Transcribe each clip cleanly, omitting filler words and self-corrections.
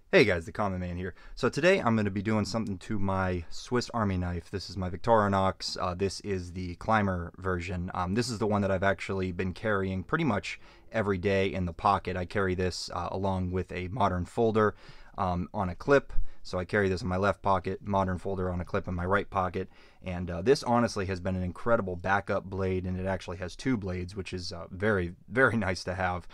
Hey guys, the Common Man here. So today I'm going to be doing something to my Swiss Army knife. This is my Victorinox. This is the climber version. This is the one that I've actually been carrying pretty much every day in the pocket. I carry this along with a modern folder on a clip. So I carry this in my left pocket, modern folder on a clip in my right pocket. And this honestly has been an incredible backup blade, and it actually has two blades, which is very, very nice to have.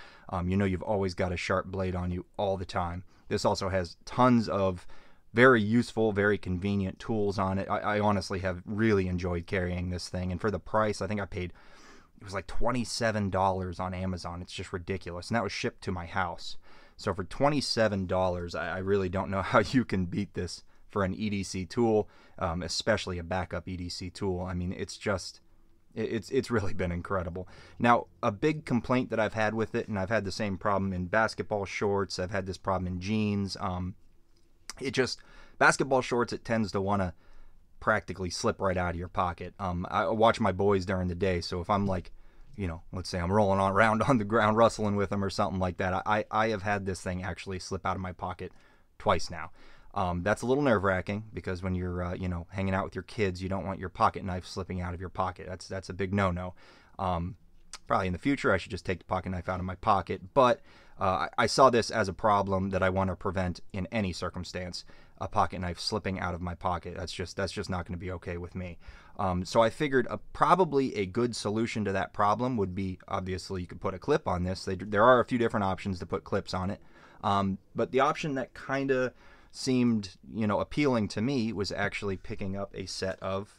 You know, you've always got a sharp blade on you all the time. This also has tons of very useful, very convenient tools on it. I honestly have really enjoyed carrying this thing. And for the price, I think I paid, it was like $27 on Amazon. It's just ridiculous. And that was shipped to my house. So for $27, I really don't know how you can beat this for an EDC tool, especially a backup EDC tool. I mean, it's just... It's really been incredible. Now, a big complaint that I've had with it, and I've had the same problem in basketball shorts, I've had this problem in jeans, basketball shorts, it tends to want to practically slip right out of your pocket. I watch my boys during the day, so if I'm like, you know, let's say I'm rolling around on the ground wrestling with them or something like that, I have had this thing actually slip out of my pocket twice now. That's a little nerve-wracking because when you're, you know, hanging out with your kids, you don't want your pocket knife slipping out of your pocket. That's a big no-no. Probably in the future, I should just take the pocket knife out of my pocket. But I saw this as a problem that I want to prevent in any circumstance. A pocket knife slipping out of my pocket. That's just not going to be okay with me. So I figured probably a good solution to that problem would be, obviously, you could put a clip on this. There are a few different options to put clips on it. But the option that kind of seemed, you know, appealing to me was actually picking up a set of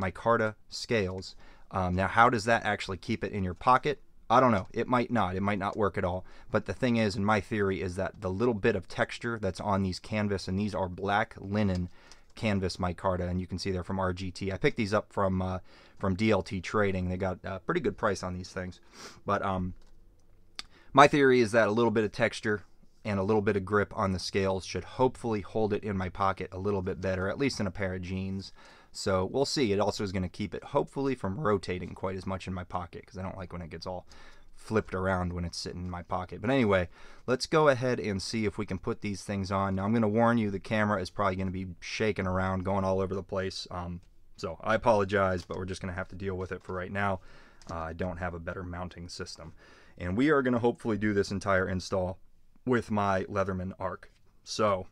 micarta scales. Now, how does that actually keep it in your pocket? I don't know. It might not. It might not work at all. But the thing is, and my theory is that the little bit of texture that's on these canvas, and these are black linen canvas micarta, and you can see they're from RGT. I picked these up from DLT Trading. They got a pretty good price on these things. But my theory is that a little bit of texture and a little bit of grip on the scales should hopefully hold it in my pocket a little bit better, at least in a pair of jeans. So we'll see. It also is going to keep it hopefully from rotating quite as much in my pocket, because I don't like when it gets all flipped around when it's sitting in my pocket. But anyway, let's go ahead and see if we can put these things on. Now, I'm going to warn you, the camera is probably going to be shaking around, going all over the place. So I apologize, but we're just going to have to deal with it for right now. I don't have a better mounting system. And we are going to hopefully do this entire install with my Leatherman arc. So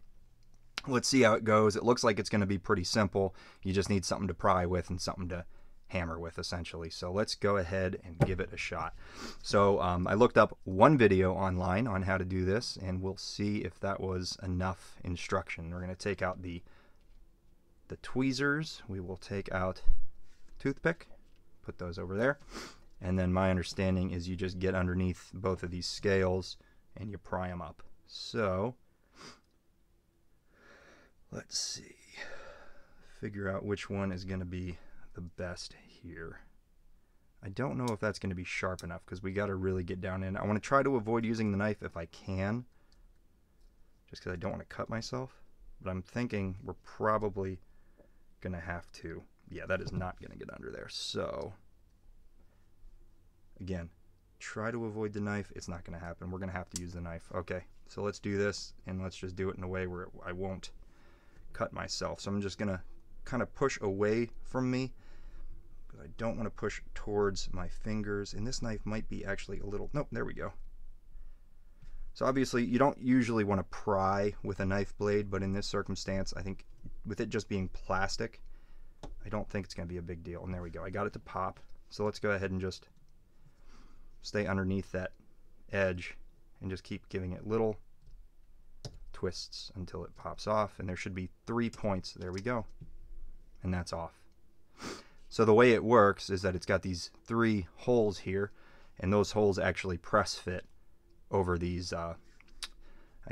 let's see how it goes. It looks like it's going to be pretty simple. You just need something to pry with and something to hammer with, essentially. So let's go ahead and give it a shot. So I looked up one video online on how to do this, and we'll see if that was enough instruction. We're going to take out the tweezers. We will take out toothpick, put those over there, and then my understanding is you just get underneath both of these scales and you pry them up. So let's see, figure out which one is going to be the best here. I don't know if that's going to be sharp enough because we got to really get down in. I want to try to avoid using the knife if I can, just because I don't want to cut myself. But I'm thinking we're probably going to have to. Yeah, that is not going to get under there. So again, try to avoid the knife. It's not going to happen. We're going to have to use the knife. Okay, so let's do this, and let's just do it in a way where I won't cut myself. So I'm just going to kind of push away from me, because I don't want to push towards my fingers. And this knife might be actually a little... Nope, there we go. So obviously you don't usually want to pry with a knife blade, but in this circumstance, I think with it just being plastic, I don't think it's going to be a big deal. And there we go. I got it to pop. So let's go ahead and just stay underneath that edge and just keep giving it little twists until it pops off. And there should be 3 points. There we go. And that's off. So the way it works is that it's got these 3 holes here, and those holes actually press fit over these, I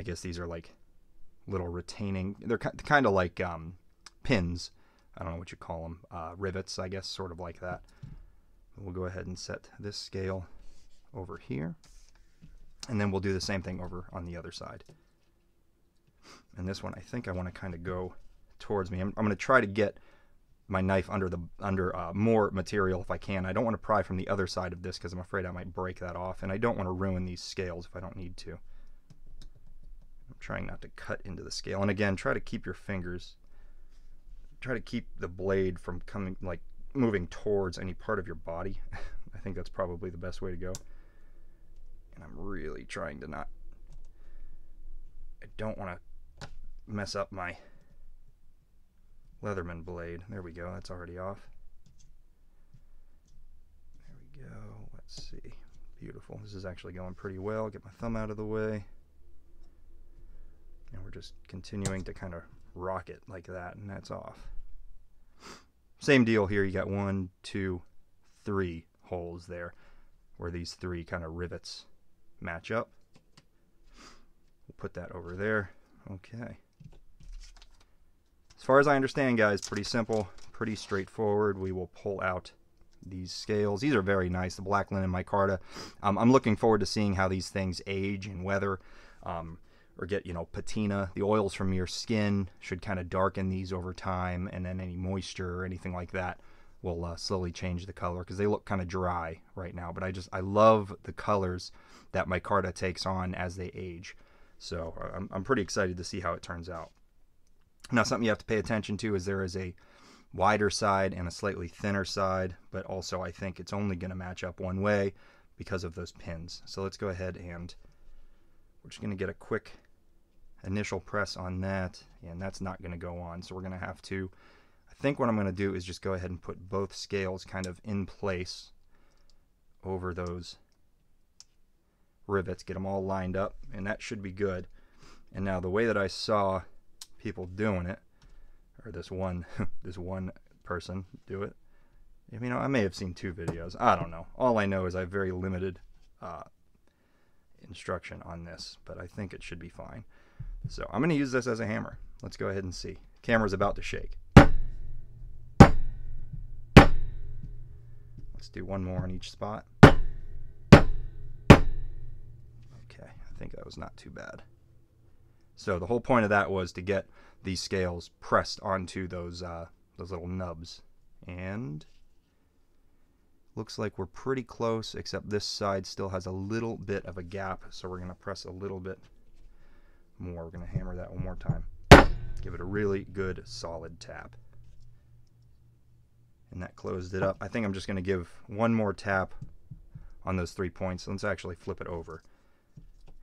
guess these are like little retaining, they're kind of like pins. I don't know what you call them, rivets, I guess, sort of like that. We'll go ahead and set this scale over here, and then we'll do the same thing over on the other side. And this one, I think I want to kind of go towards me. I'm going to try to get my knife under more material if I can. I don't want to pry from the other side of this because I'm afraid I might break that off, and I don't want to ruin these scales if I don't need to. I'm trying not to cut into the scale. And again, try to keep your fingers, try to keep the blade from coming, like moving towards any part of your body. I think that's probably the best way to go. And I'm really trying to not, I don't want to mess up my Leatherman blade. There we go, that's already off. There we go, let's see. Beautiful. This is actually going pretty well. Get my thumb out of the way. And we're just continuing to kind of rock it like that, and that's off. Same deal here. You got 1, 2, 3 holes there where these 3 kind of rivets match up. We'll put that over there. Okay. As far as I understand, guys, pretty simple, pretty straightforward. We will pull out these scales. These are very nice, the black linen micarta. I'm looking forward to seeing how these things age and weather, or get, you know, patina. The oils from your skin should kind of darken these over time, and then any moisture or anything like that will slowly change the color, because they look kind of dry right now. But I love the colors that micarta takes on as they age. So I'm pretty excited to see how it turns out. Now, something you have to pay attention to is there is a wider side and a slightly thinner side, but also I think it's only going to match up one way because of those pins. So let's go ahead and we're just going to get a quick initial press on that, and that's not going to go on. So we're going to have to, I think what I'm going to do is just go ahead and put both scales kind of in place over those rivets, get them all lined up, and that should be good. And now the way that I saw people doing it, or this one person do it, you know, I may have seen 2 videos, I don't know. All I know is I have very limited instruction on this, but I think it should be fine. So I'm going to use this as a hammer. Let's go ahead and see. Camera's about to shake. Let's do one more on each spot. Okay, I think that was not too bad. So the whole point of that was to get these scales pressed onto those little nubs, and looks like we're pretty close, except this side still has a little bit of a gap, so we're going to press a little bit more. We're going to hammer that one more time. Give it a really good solid tap. And that closed it up. I think I'm just going to give one more tap on those 3 points. Let's actually flip it over.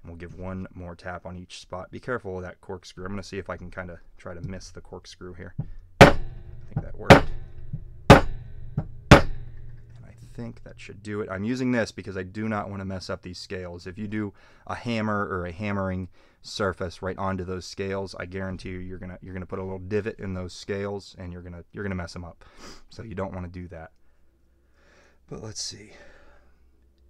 And we'll give one more tap on each spot. Be careful of that corkscrew. I'm going to see if I can kind of try to miss the corkscrew here. I think that worked. I think that should do it. I'm using this because I do not want to mess up these scales. If you do a hammer or a hammering surface right onto those scales, I guarantee you're gonna put a little divot in those scales, and you're gonna mess them up. So you don't want to do that. But let's see.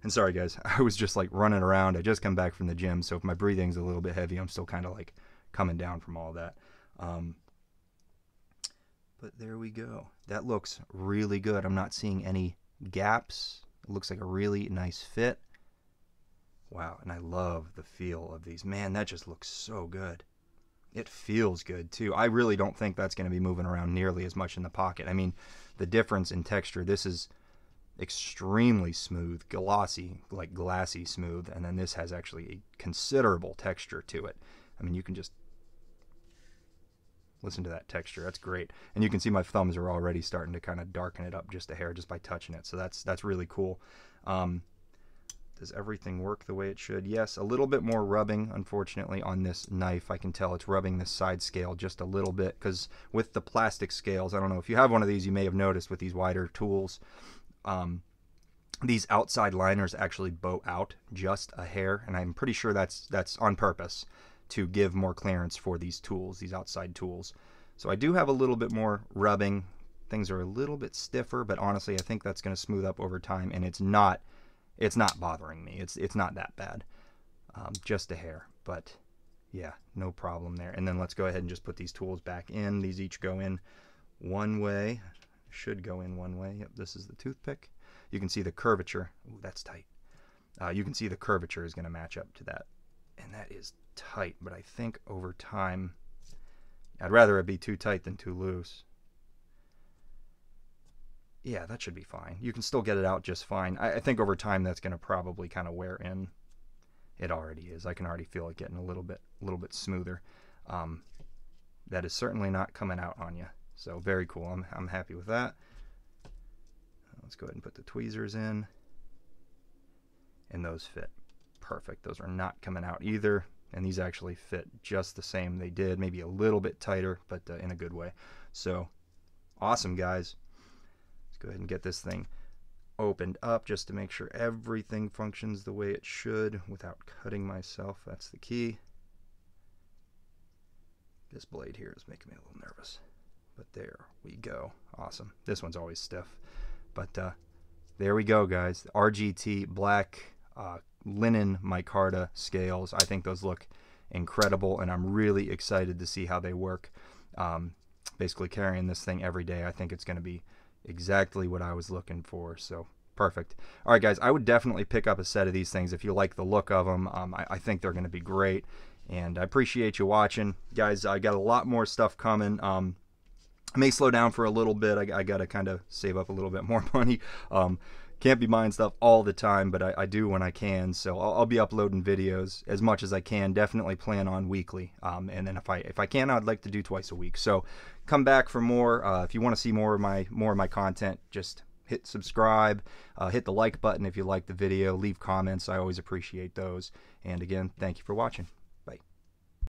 And sorry guys, I was just like running around. I just come back from the gym, so if my breathing's a little bit heavy, I'm still kind of like coming down from all that. But there we go. That looks really good. I'm not seeing any gaps. It looks like a really nice fit. Wow, and I love the feel of these. Man, that just looks so good. It feels good too. I really don't think that's going to be moving around nearly as much in the pocket. I mean, the difference in texture, this is extremely smooth, glossy, like glassy smooth, and then this has actually a considerable texture to it. I mean, you can just listen to that texture. That's great. And you can see my thumbs are already starting to kind of darken it up just a hair just by touching it. So that's really cool. Does everything work the way it should? Yes, a little bit more rubbing, unfortunately, on this knife. I can tell it's rubbing this side scale just a little bit, because with the plastic scales, I don't know if you have one of these, you may have noticed with these wider tools, these outside liners actually bow out just a hair, and I'm pretty sure that's on purpose to give more clearance for these tools, these outside tools. So I do have a little bit more rubbing. Things are a little bit stiffer, but honestly, I think that's going to smooth up over time, and it's not bothering me. It's not that bad. Just a hair, but yeah, no problem there. And then let's go ahead and just put these tools back in. These each go in one way. Should go in one way. Yep, this is the toothpick. You can see the curvature. Ooh, that's tight. You can see the curvature is going to match up to that. And that is tight, but I think over time, I'd rather it be too tight than too loose. Yeah, that should be fine. You can still get it out just fine. I think over time that's going to probably kind of wear in. It already is. I can already feel it getting a little bit smoother. That is certainly not coming out on you. So very cool. I'm happy with that. Let's go ahead and put the tweezers in. And those fit perfect. Those are not coming out either. And these actually fit just the same they did. Maybe a little bit tighter, but in a good way. So awesome, guys. Let's go ahead and get this thing opened up just to make sure everything functions the way it should without cutting myself. That's the key. This blade here is making me a little nervous, but there we go. Awesome. This one's always stiff, but there we go, guys. RGT black linen micarta scales. I think those look incredible, and I'm really excited to see how they work. Basically carrying this thing every day, I think it's going to be exactly what I was looking for. So perfect. All right, guys, I would definitely pick up a set of these things if you like the look of them. I think they're going to be great, and I appreciate you watching, guys. I got a lot more stuff coming. I may slow down for a little bit. I got to kind of save up a little bit more money. Can't be buying stuff all the time, but I do when I can. So I'll be uploading videos as much as I can. Definitely plan on weekly, and then if I can, I'd like to do twice a week. So come back for more. If you want to see more of my content, just hit subscribe, hit the like button if you like the video, leave comments. I always appreciate those. And again, thank you for watching.